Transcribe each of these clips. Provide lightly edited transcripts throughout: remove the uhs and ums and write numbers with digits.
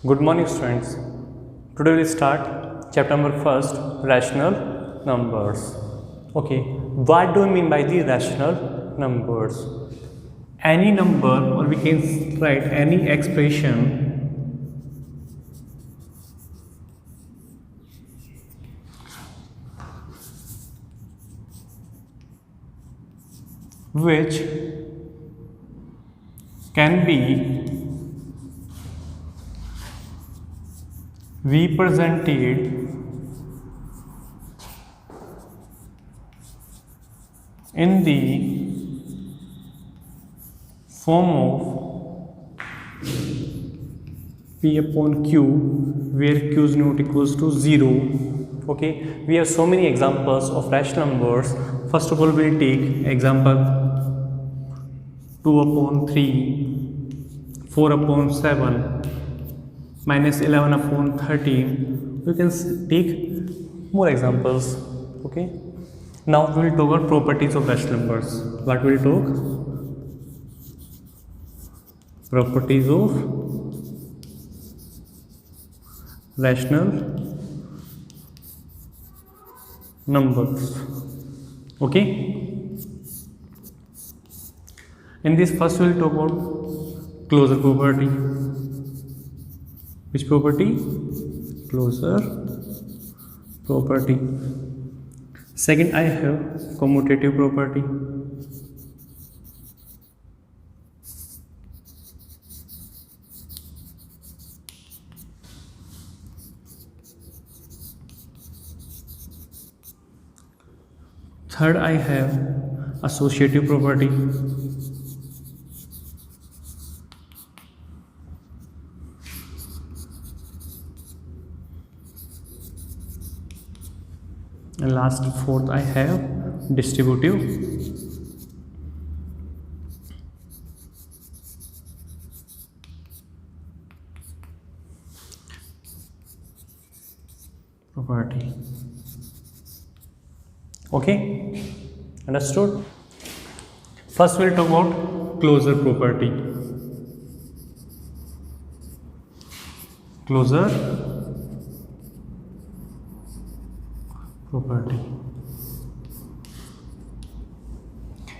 Good morning, students. Today we'll start chapter number first, rational numbers. Okay, what do we mean by the rational numbers? Any number, or we can write any expression which can be represented in the form of P upon Q, where Q is not equals to 0. Okay, we have so many examples of rational numbers. First of all, we'll take example 2 upon 3, 4 upon 7, minus 11 upon 13. We can take more examples. Okay, now we will talk about properties of rational numbers. What will we talk? Properties of rational numbers. Okay, in this first we will talk about closure property. Which property? Closure property. Second, I have commutative property. Third, I have associative property. And last, fourth, I have distributive property. Okay, understood? First we'll talk about closure property. Closure property.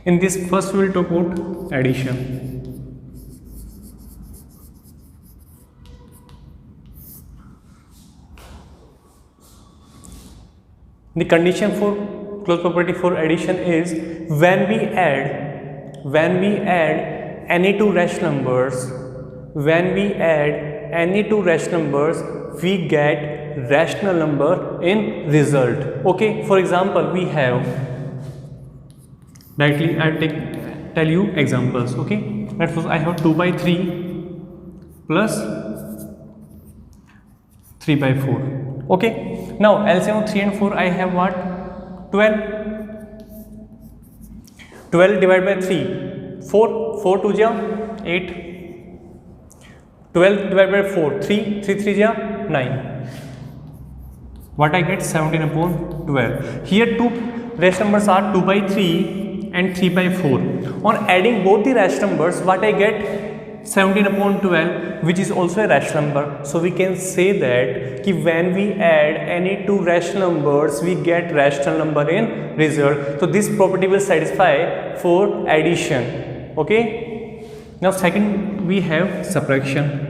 In this first we will talk about addition. The condition for closure property for addition is when we add any two rational numbers, we get rational number in result. Okay, for example, we have directly I'll tell you examples. Okay, let's suppose I have 2 by 3 plus 3 by 4. Okay, now LCM of 3 and 4 I have what? 12. 12 divided by 3, 4 2 ja 8. 12 divided by 4, 3 3 ja 9. What I get? 17 upon 12. Here two rational numbers are 2 by 3 and 3 by 4. On adding both the rational numbers, what I get? 17 upon 12, which is also a rational number. So we can say that when we add any two rational numbers, we get rational number in result. So this property will satisfy for addition. Okay. Now second we have subtraction.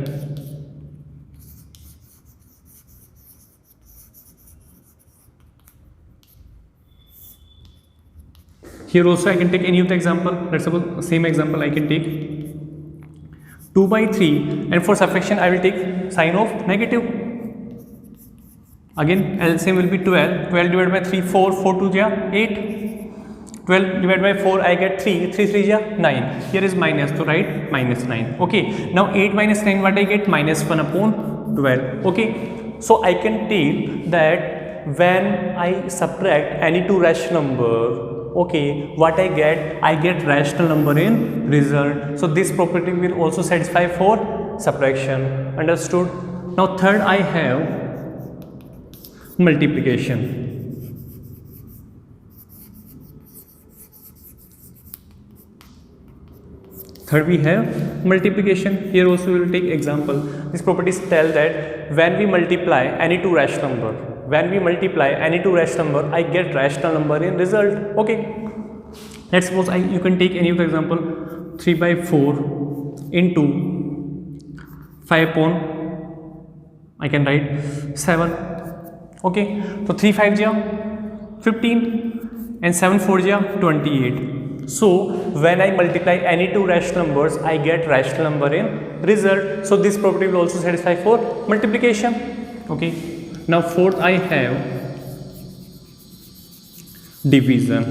Here also I can take any of the example. Let's suppose same example I can take 2 by 3, and for subtraction I will take sign of negative. Again LCM will be 12. 12 divided by 3, 4 2 ja 8. 12 divided by 4 I get 3 3 ja 9. Here is minus, so write minus 9. Okay, now 8 minus 9, what I get? Minus 1 upon 12. Okay, so I can tell that when I subtract any two rational number, okay, what I get rational number in result. So this property will also satisfy for subtraction. Understood? Now third I have multiplication. Third we have multiplication. Here also we will take example These properties tell that when we multiply any two rational number, I get rational number in result. Okay. Let's suppose you can take any of the example. 3 by 4 into 5 upon, I can write 7. Okay. So 3 5 ja 15 and 7 4 ja 28. So when I multiply any two rational numbers, I get rational number in result. So this property will also satisfy for multiplication. Okay. Now fourth I have division.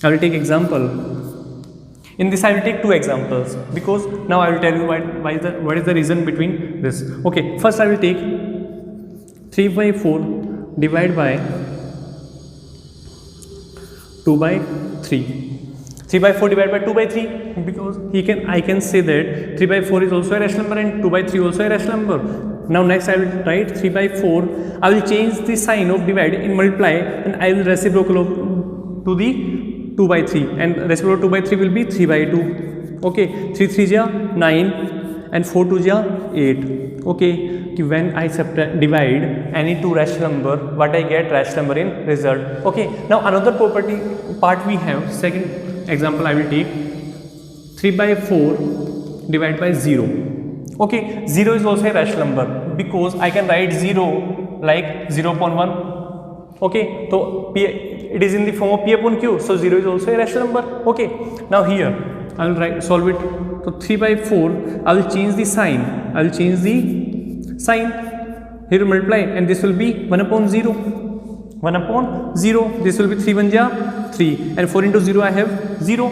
I will take example. In this I will take two examples because now I will tell you what is the reason between this. Okay. First I will take 3 by 4 divided by 2 by 3. 3 by 4 divided by 2 by 3 because I can say that 3 by 4 is also a rational number and 2 by 3 also a rational number. Now next I will write 3 by 4. I will change the sign of divide in multiply and I will reciprocal to the 2 by 3 and reciprocal 2 by 3 will be 3 by 2. Okay. 3 3 ja 9 and 4 2 ja 8. Okay. When I divide any two rational number, what I get rational number in result. Okay. Now another property part we have. Second example I will take 3 by 4 divided by 0. Okay. 0 is also a rational number because I can write 0 like 0.1. Okay. So it is in the form of p upon q. So 0 is also a rational number. Okay. Now here I will solve it. So 3 by 4 I will change the sign. Sign here multiply and this will be 1 upon 0. 1 upon 0. This will be 3 1 ja 3 and 4 into 0 I have 0.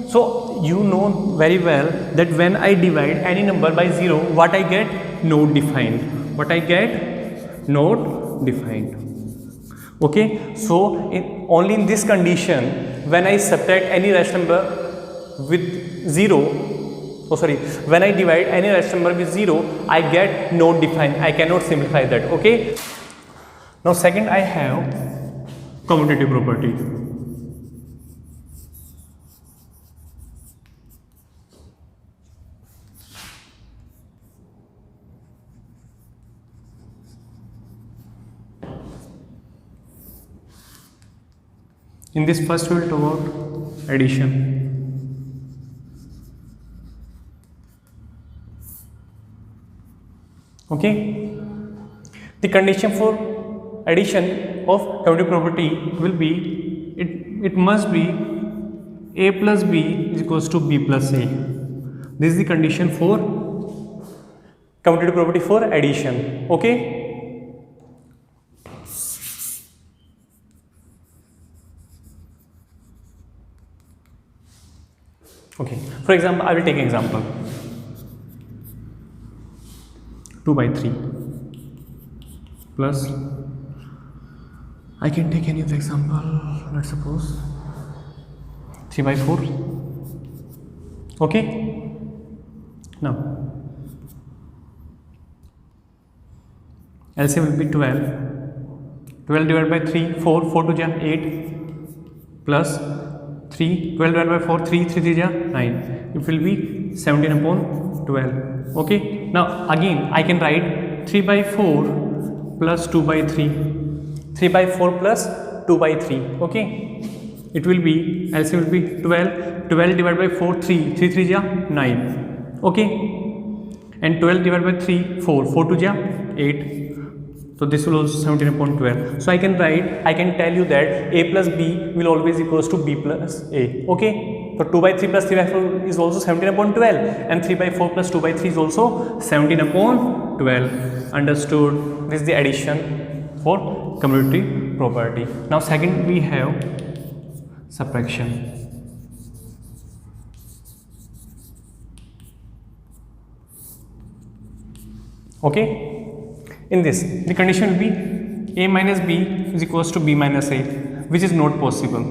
So you know very well that when I divide any number by 0, what I get? Not defined. Not defined. Okay. So only in this condition, when I subtract any rational number with 0, when I divide any rational number with 0, I get not defined. I cannot simplify that. Okay. Now second I have commutative property. In this first we will talk about addition. Okay. The condition for addition of commutative property will be it must be a plus b is equals to b plus a. This is the condition for commutative property for addition. Okay. Okay. For example, I will take an example. 2 by 3 plus, I can take any of the example, let's suppose 3 by 4. Okay. Now LCM will be 12. 12 divided by 3, 4, 4 to ja 8 plus 3, 12 divided by 4, 3, 3 ja 9. It will be 17 upon 12. Okay. Now again I can write 3 by 4 plus 2 by 3. 3 by 4 plus 2 by 3. Okay. It will be LCM will be 12. 12 divided by 4, 3, 3 3 ja 9. Okay. And 12 divided by 3, 4, 4 2 ja 8. So this will also 17 upon 12. So I can tell you that a plus b will always equals to b plus a. Okay. So 2 by 3 plus 3 by 4 is also 17 upon 12 and 3 by 4 plus 2 by 3 is also 17 upon 12. Understood? This is the addition for commutative property. Now second we have subtraction. Okay. In this, the condition will be a minus b is equals to b minus a, which is not possible.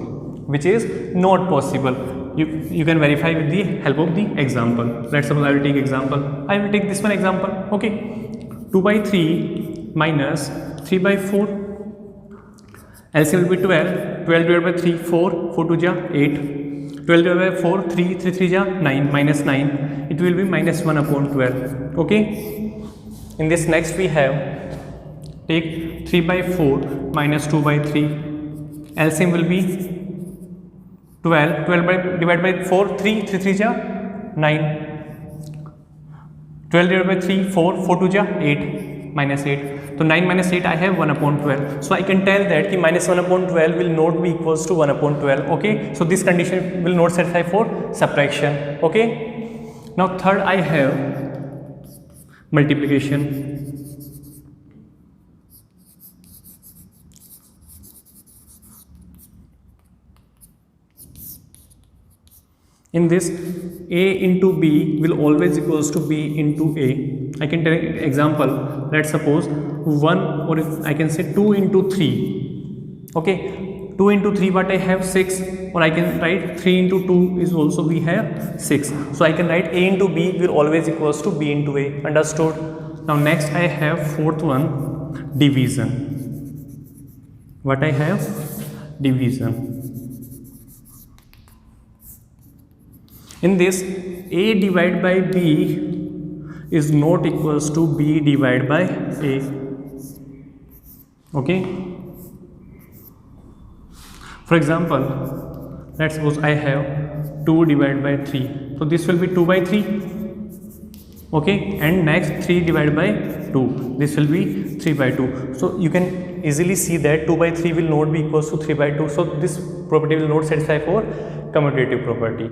You can verify with the help of the example. Let's suppose I will take example. I will take this one example. Okay. 2 by 3 minus 3 by 4. LCM will be 12. 12 divided by 3, 4. 4 2 ja 8. 12 divided by 4, 3. 3 3 ja 9. Minus 9. It will be minus 1 upon 12. Okay, in this next we have, take 3 by 4 minus 2 by 3, LCM will be 12, 12 by divided by 4, 3, 3 3 ja 9, 12 divided by 3, 4, 4 2 ja 8, minus 8. So 9 minus 8 I have 1 upon 12. So I can tell that ki minus 1 upon 12 will not be equals to 1 upon 12. Okay, so this condition will not satisfy for subtraction. Okay, now third I have multiplication. In this, a into b will always equals to b into a. I can take an example. Let's suppose 1, or if I can say 2 into 3. Okay, 2 into 3 what I have 6, or I can write 3 into 2 is also we have 6. So I can write a into b will always equals to b into a. Understood? Now next I have fourth one, division. What I have? Division. In this, a divided by b is not equals to b divided by a. Okay, for example, let's suppose I have 2 divided by 3, so this will be 2 by 3. Okay, and next 3 divided by 2, this will be 3 by 2. So you can easily see that 2 by 3 will not be equals to 3 by 2. So this property will not satisfy for commutative property.